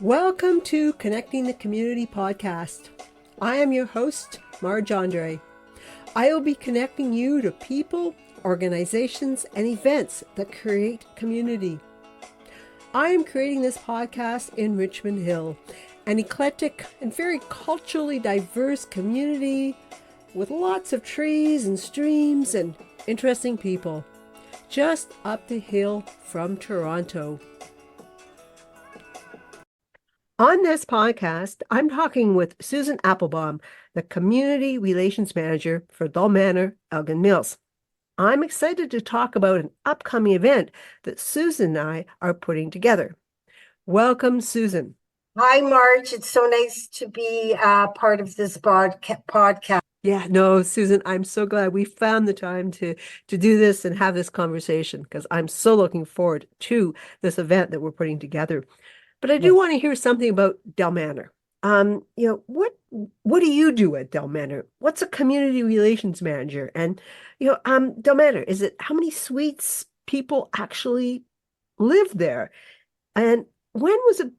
Welcome to Connecting the Community podcast. I am your host, Marj. I will be connecting you to people, organizations, and events that create community. I am creating this podcast in Richmond Hill, an eclectic and very culturally diverse community with lots of trees and streams and interesting people, just up the hill from Toronto. On this podcast, I'm talking with Susan Applebaum, the Community Relations Manager for Delmanor Elgin Mills. I'm excited to talk about an upcoming event that Susan and I are putting together. Welcome, Susan. Hi, Marj. It's so nice to be part of this podcast. Yeah, no, Susan, I'm so glad we found the time to do this and have this conversation because I'm so looking forward to this event that we're putting together. But I do want to hear something about Delmanor. What do you do at Delmanor? What's a community relations manager? And Delmanor, is it how many suites people actually live there? And when was it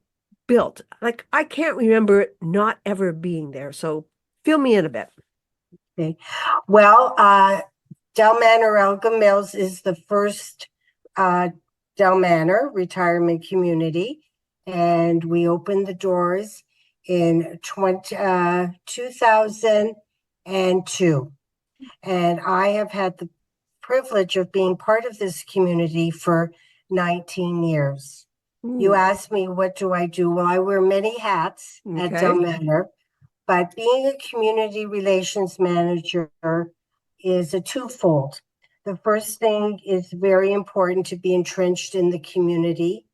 built? Like I can't remember it not ever being there. So fill me in a bit. Okay. Well, Delmanor Elgin Mills is the first Delmanor retirement community. And we opened the doors in 2002. And I have had the privilege of being part of this community for 19 years. You asked me, what do I do? Well, I wear many hats at Delmanor, but being a community relations manager is a twofold. The first thing is very important to be entrenched in the community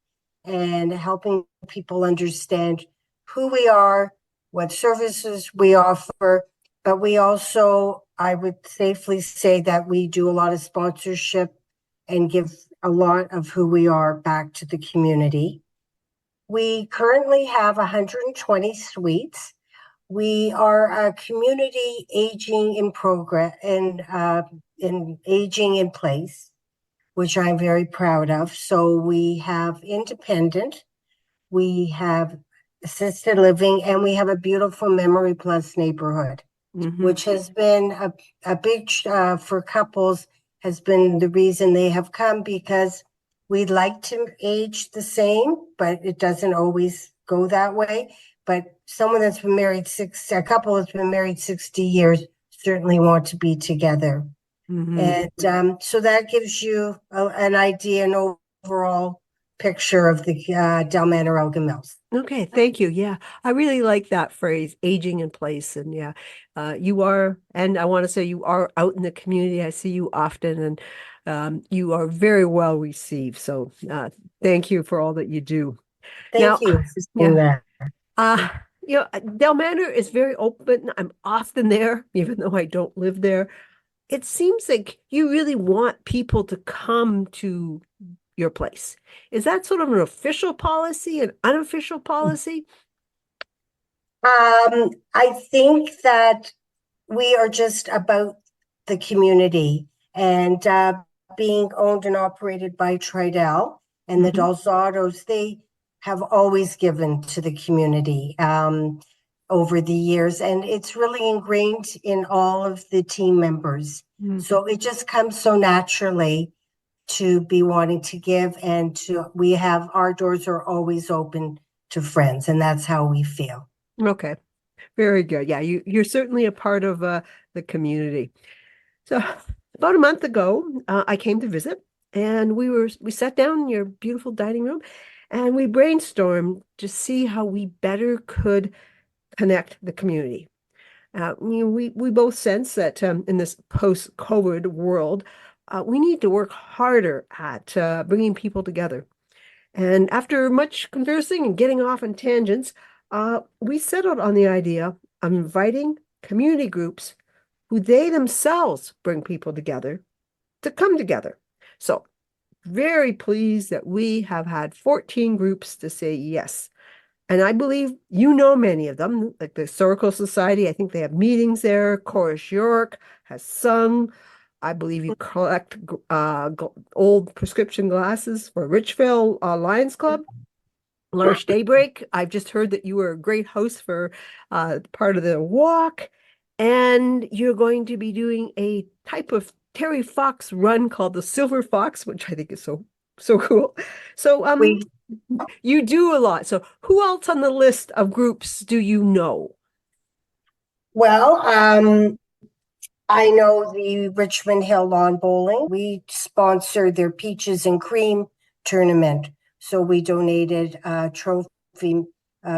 and helping people understand who we are, what services we offer. But we also, I would safely say that we do a lot of sponsorship and give a lot of who we are back to the community. We currently have 120 suites. We are a community aging in progress and in aging in place, which I'm very proud of. So we have independent, we have assisted living, and we have a beautiful Memory Plus neighborhood, which has been a big, for couples, has been the reason they have come, because we'd like to age the same, but it doesn't always go that way. But someone that's been married a couple that's been married 60 years certainly want to be together. And so that gives you an idea, an overall picture of the Delmanor Elgin Mills. Okay, thank you. Yeah, I really like that phrase, aging in place. And yeah, you are, and I want to say you are out in the community. I see you often, and you are very well received. So thank you for all that you do. Thank you for saying that. Delmanor is very open. I'm often there, even though I don't live there. It seems like you really want people to come to your place. Is that sort of an official policy, an unofficial policy? I think that we are just about the community, and being owned and operated by Tridel and the Dalzados, they have always given to the community over the years, and it's really ingrained in all of the team members. So it just comes so naturally to be wanting to give, and our doors are always open to friends, and that's how we feel. Okay, very good. Yeah, you're certainly a part of the community. So about a month ago, I came to visit, and we sat down in your beautiful dining room, and we brainstormed to see how we better could connect the community. We both sense that in this post-COVID world, we need to work harder at bringing people together. And after much conversing and getting off on tangents, we settled on the idea of inviting community groups who they themselves bring people together to come together. So very pleased that we have had 14 groups to say yes. And I believe you know many of them, like the Historical Society. I think they have meetings there. Chorus York has sung. I believe you collect old prescription glasses for Richvale Lions Club. launch Daybreak. I've just heard that you were a great host for part of the walk, and you're going to be doing a type of Terry Fox run called the Silver Fox, which I think is so cool. So We you do a lot. So who else on the list of groups do you know? well, I know the Richmond Hill Lawn Bowling. We sponsored their Peaches and Cream tournament. So we donated a trophy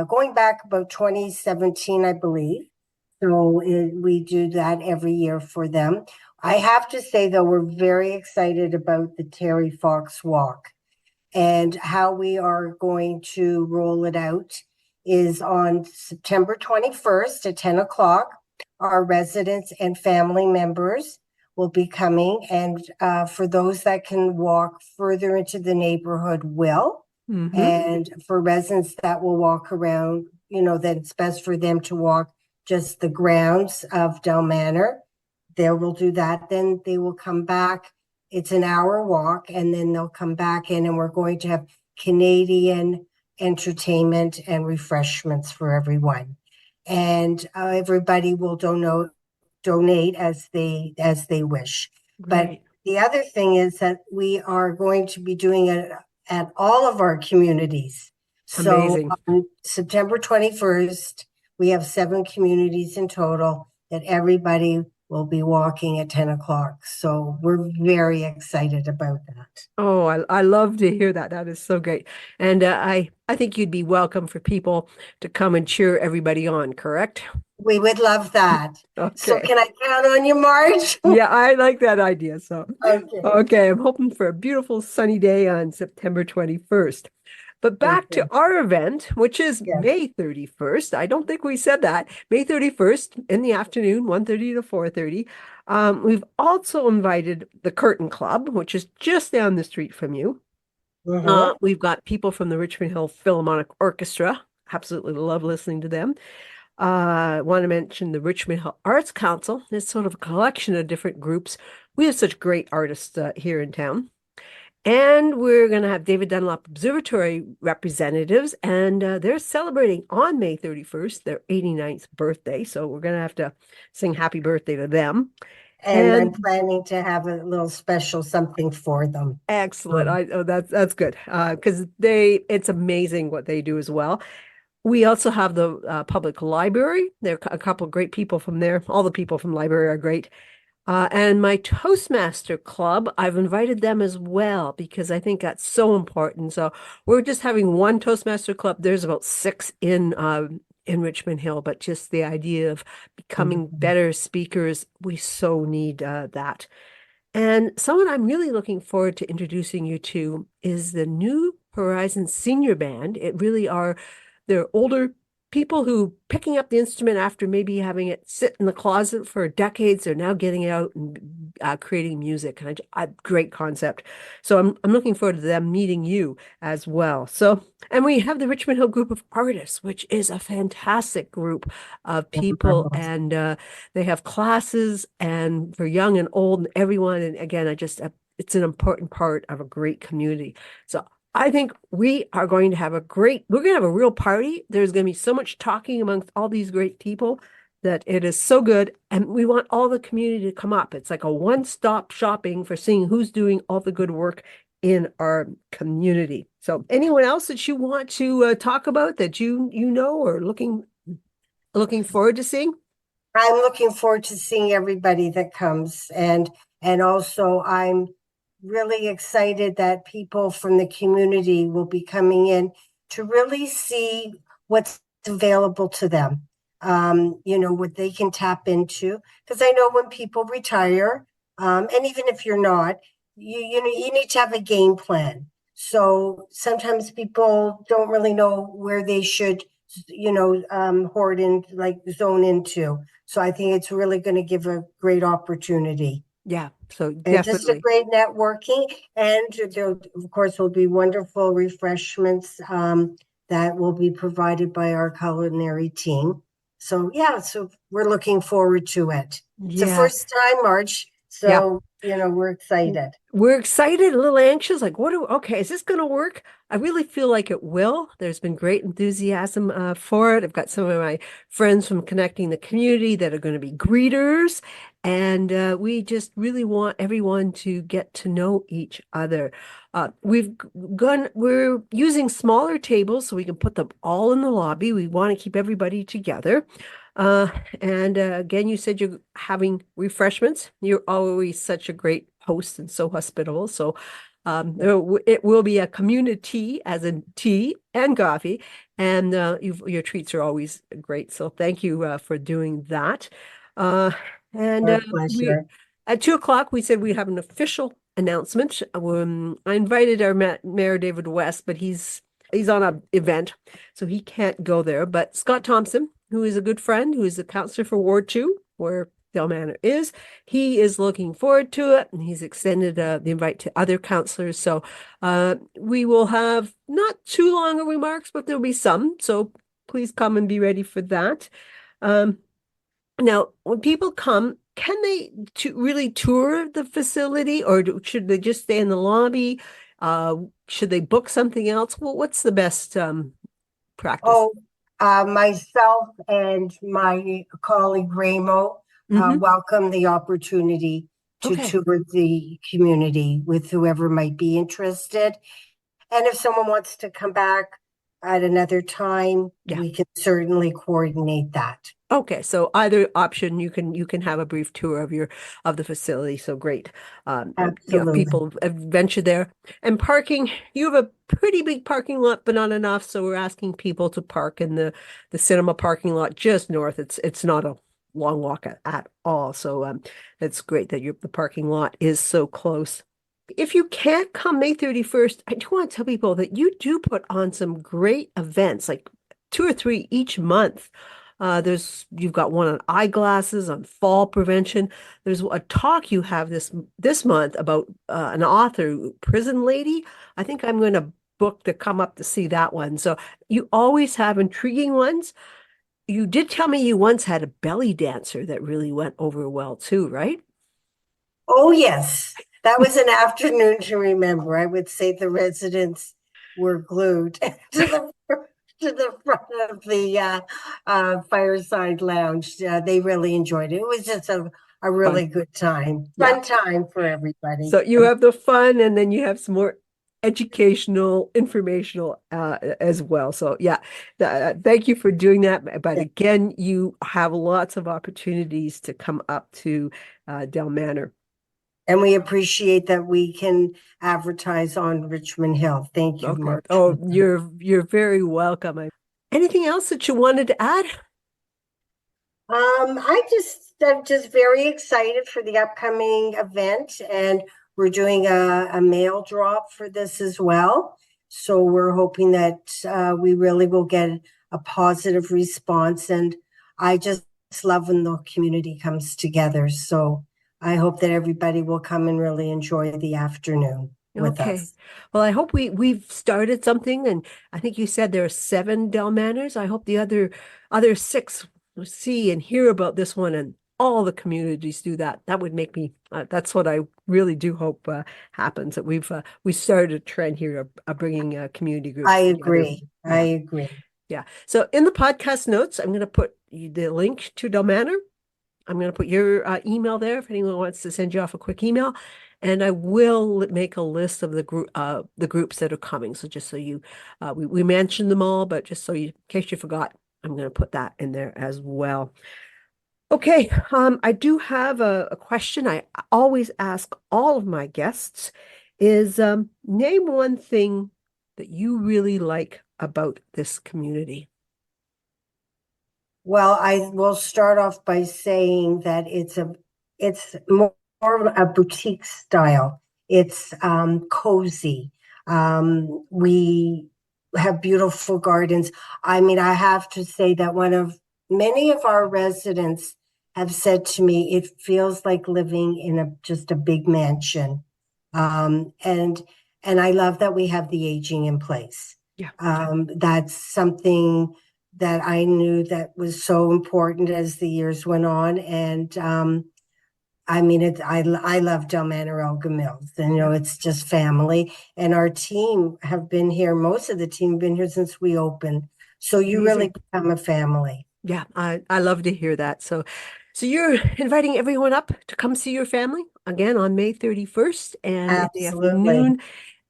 going back about 2017, I believe. So we do that every year for them. I have to say, though, we're very excited about the Terry Fox Walk. And how we are going to roll it out is on September 21st at 10 o'clock. Our residents and family members will be coming. And for those that can walk further into the neighborhood, will. Mm-hmm. And for residents that will walk around, that it's best for them to walk just the grounds of Delmanor, they will do that. Then they will come back. It's an hour walk, and then they'll come back in, and we're going to have Canadian entertainment and refreshments for everyone. And everybody will donate as they wish. But Right. the other thing is that we are going to be doing it at all of our communities. So Amazing. on September 21st, we have 7 communities in total that everybody will be walking at 10 o'clock. So we're very excited about that. Oh, I love to hear that. That is so great. And I think you'd be welcome for people to come and cheer everybody on, correct? We would love that. So Okay. can I count on you, Marj? Yeah, I like that idea. So, Okay. okay, I'm hoping for a beautiful sunny day on September 21st. But back to Okay. our event, which is Yes. May 31st. I don't think we said that. May 31st in the afternoon, 1:30 to 4:30. We've also invited the Curtain Club, which is just down the street from you. Mm-hmm. We've got people from the Richmond Hill Philharmonic Orchestra. Absolutely love listening to them. I want to mention the Richmond Hill Arts Council. It's sort of a collection of different groups. We have such great artists here in town. And we're going to have David Dunlap Observatory representatives, and they're celebrating on May 31st, their 89th birthday. So we're going to have to sing happy birthday to them. And I'm And planning to have a little special something for them. excellent. Um, That's good because it's amazing what they do as well. We also have the public library. There are a couple of great people from there. All the people from library are great. And my Toastmaster club, I've invited them as well because I think that's so important. So we're just having one Toastmaster club. There's about 6 in Richmond Hill, but just the idea of becoming better speakers, we so need that. And someone I'm really looking forward to introducing you to is the New Horizons Senior Band. It really are they're older people who picking up the instrument after maybe having it sit in the closet for decades are now getting it out and creating music. And great concept. So I'm looking forward to them meeting you as well. So, and we have the Richmond Hill Group of Artists, which is a fantastic group of people, and they have classes and for young and old and everyone. And again, it's an important part of a great community. So I think we're going to have a real party. There's going to be so much talking amongst all these great people that it is so good. And we want all the community to come up. It's like a one-stop shopping for seeing who's doing all the good work in our community. So anyone else that you want to talk about that you know or looking forward to seeing? I'm looking forward to seeing everybody that comes, and also I'm really excited that people from the community will be coming in to really see what's available to them. What they can tap into. Because I know when people retire, and even if you're not, you need to have a game plan. So sometimes people don't really know where they should, hoard in, like zone into. So I think it's really going to give a great opportunity. Yeah, so And just a definitely. great networking. And there, of course, will be wonderful refreshments that will be provided by our culinary team. So, yeah, so we're looking forward to it. It's the Yeah. first time, March. It's Yeah. So, we're excited. We're excited, a little anxious, like, okay, is this going to work? I really feel like it will. There's been great enthusiasm for it. I've got some of my friends from Connecting the Community that are going to be greeters, and we just really want everyone to get to know each other. We're using smaller tables so we can put them all in the lobby. We want to keep everybody together. Uh, and again, you said you're having refreshments. You're always such a great host and so hospitable. So it will be a community, as in tea and coffee, and your treats are always great. So thank you for doing that. Uh, and Our we pleasure. at 2 o'clock we said we have an official announcement. I invited our Mayor David West, but he's on an event, so he can't go there. But Scott Thompson, who is a good friend, who is the counselor for Ward 2, where Delmanor is, he is looking forward to it, and he's extended the invite to other counselors. So we will have not too long of remarks, but there'll be some. So please come and be ready for that. Um, Now, when people come, can they really tour the facility, or should they just stay in the lobby? Should they book something else? Well, what's the best practice? Oh, myself and my colleague Ramo Hmm. welcome the opportunity to Okay. tour the community with whoever might be interested. And if someone wants to come back at another time, Yeah. we can certainly coordinate that. Okay, so either option, you can have a brief tour of the facility. So great. Absolutely. People venture there. And parking, you have a pretty big parking lot, but not enough. So we're asking people to park in the cinema parking lot just north. It's not a long walk at all. So it's great that the parking lot is so close. If you can't come May 31st, I do want to tell people that you do put on some great events, like 2 or 3 each month. You've got one on eyeglasses, on fall prevention. There's a talk you have this month about an author, Prison Lady. I think I'm going to book to come up to see that one. So you always have intriguing ones. You did tell me you once had a belly dancer that really went over well too, right? Oh, yes. That was an afternoon to remember. I would say the residents were glued to the front of the fireside lounge. They really enjoyed it. It was just a Fun. really good time. Yeah. Fun time for everybody. So you have the fun, and then you have some more educational, informational as well. So yeah, thank you for doing that. But again, you have lots of opportunities to come up to Del Manor. And we appreciate that we can advertise on Richmond Hill. Thank you, Okay. Marj. Oh, you're very welcome. Anything else that you wanted to add? I'm just very excited for the upcoming event, and we're doing a mail drop for this as well. So we're hoping that we really will get a positive response, and I just love when the community comes together. So I hope that everybody will come and really enjoy the afternoon with Okay. us. Well, I hope we've started something, and I think you said there are 7 Del Manors. I hope the other 6 will see and hear about this one, and all the communities do that. That would make me. That's what I really do hope happens. That we started a trend here of bringing community I groups together. agree. I Yeah, agree. yeah. So in the podcast notes, I'm going to put the link to Del Manor. I'm going to put your email there if anyone wants to send you off a quick email, and I will make a list of the groups that are coming. So just so we mentioned them all, but just so in case you forgot, I'm going to put that in there as well. Okay, I do have a question I always ask all of my guests is name one thing that you really like about this community. Well, I will start off by saying that it's more of a boutique style. It's cozy. We have beautiful gardens. I mean, I have to say that many of our residents have said to me, it feels like living in just a big mansion. Um, and and I love that we have the aging in place. Yeah. That's something that I knew that was so important as the years went on. And I mean, I love Delmanor Elgin Mills, and it's just family. And our team have been here. Most of the team have been here since we opened. So you really Amazing. become a family. Yeah, I love to hear that. So you're inviting everyone up to come see your family again on May 31st and in the Absolutely. afternoon.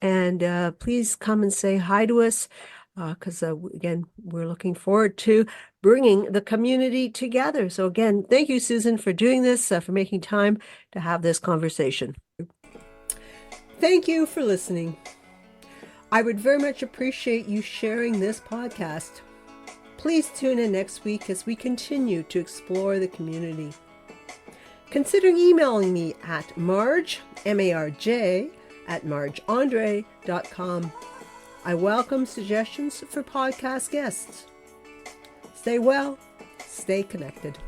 And please come and say hi to us because, again, we're looking forward to bringing the community together. So, again, thank you, Susan, for doing this, for making time to have this conversation. Thank you for listening. I would very much appreciate you sharing this podcast. Please tune in next week as we continue to explore the community. Consider emailing me at Marj, M-A-R-J, at marjandre.com. I welcome suggestions for podcast guests. Stay well, stay connected.